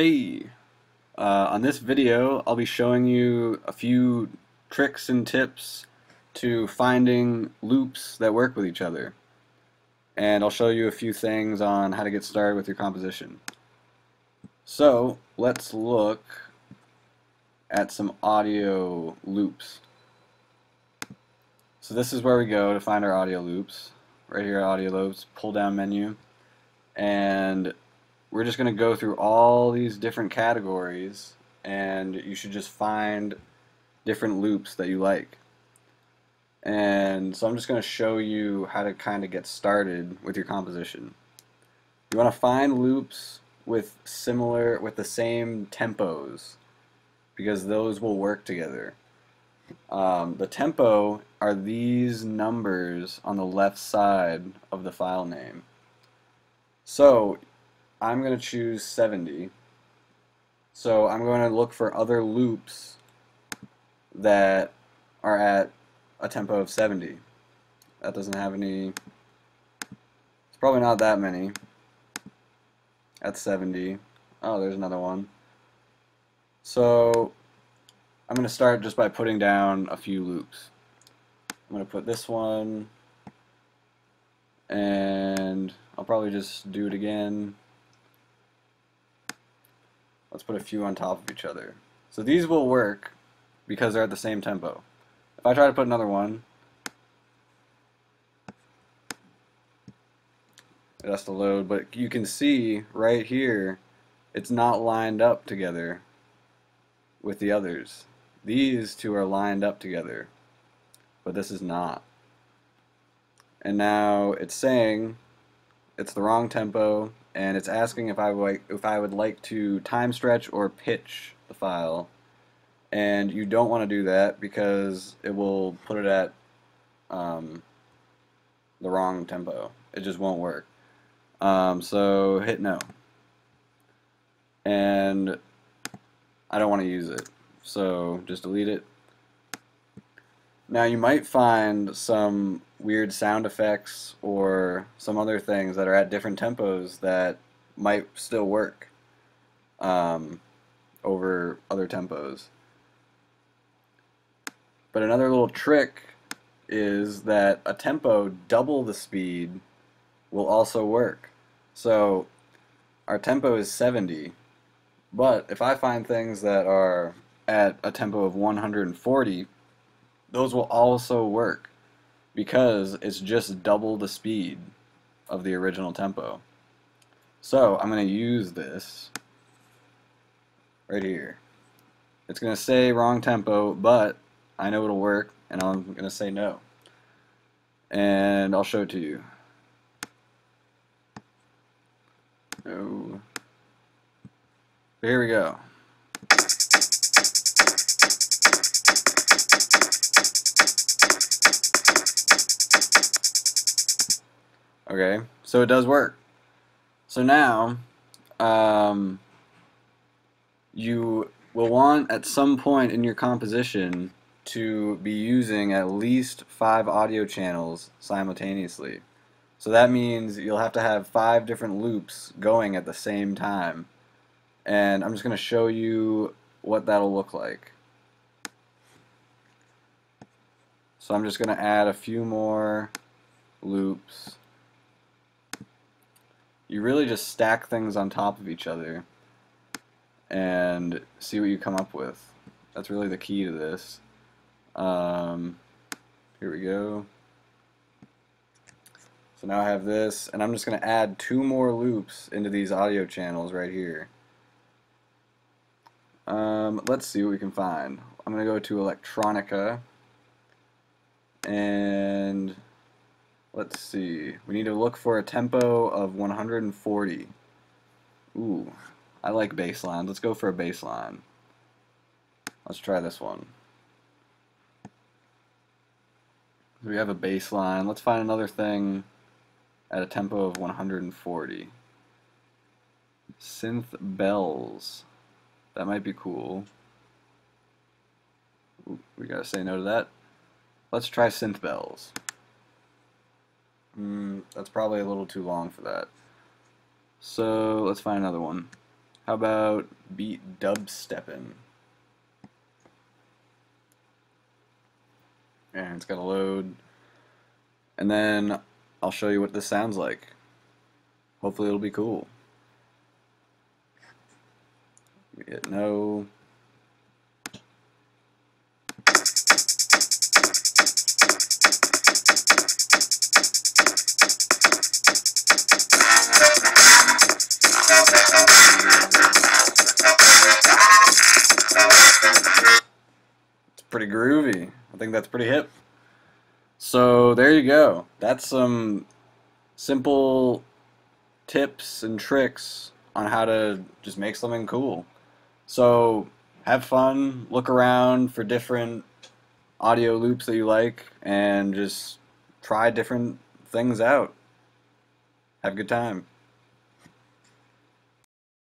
Hey, on this video I'll be showing you a few tricks and tips to finding loops that work with each other. And I'll show you a few things on how to get started with your composition. So let's look at some audio loops. So this is where we go to find our audio loops. Right here, audio loops, pull down menu, and we're just going to go through all these different categories, and you should just find different loops that you like. And so I'm just going to show you how to kind of get started with your composition. You want to find loops with the same tempos, because those will work together. The tempo are these numbers on the left side of the file name. So I'm going to choose 70. So I'm going to look for other loops that are at a tempo of 70. That doesn't have any, it's probably not that many at 70. Oh, there's another one. So I'm going to start just by putting down a few loops. I'm going to put this one, and I'll probably just do it again. Let's put a few on top of each other. So these will work because they're at the same tempo. If I try to put another one, it has to load, but you can see right here it's not lined up together with the others. These two are lined up together, but this is not. And now it's saying it's the wrong tempo, and it's asking if I would like to time stretch or pitch the file, and you don't want to do that because it will put it at the wrong tempo. It just won't work. So hit no, and I don't want to use it, so just delete it. Now you might find some weird sound effects or some other things that are at different tempos that might still work over other tempos. But another little trick is that a tempo double the speed will also work. So our tempo is 70, but if I find things that are at a tempo of 140, those will also work because it's just double the speed of the original tempo. So I'm going to use this right here. It's going to say wrong tempo, but I know it'll work, and I'm going to say no. And I'll show it to you. No. Here we go. Okay, so it does work. So now, you will want at some point in your composition to be using at least 5 audio channels simultaneously. So that means you'll have to have 5 different loops going at the same time. And I'm just going to show you what that'll look like. So I'm just going to add a few more loops. You really just stack things on top of each other and see what you come up with. That's really the key to this. Here we go. So now I have this, and I'm just going to add 2 more loops into these audio channels right here. Let's see what we can find. I'm going to go to electronica, and let's see. We need to look for a tempo of 140. Ooh, I like bass lines. Let's go for a bass line. Let's try this one. We have a bass line. Let's find another thing at a tempo of 140. Synth bells. That might be cool. Ooh, we gotta say no to that. Let's try synth bells. That's probably a little too long for that. So let's find another one. How about beat dubsteppin'? And it's gonna load. And then I'll show you what this sounds like. Hopefully it'll be cool. Hit no. It's pretty groovy. I think that's pretty hip. So there you go. That's some simple tips and tricks on how to just make something cool. So have fun, look around for different audio loops that you like, and just try different things out. Have a good time.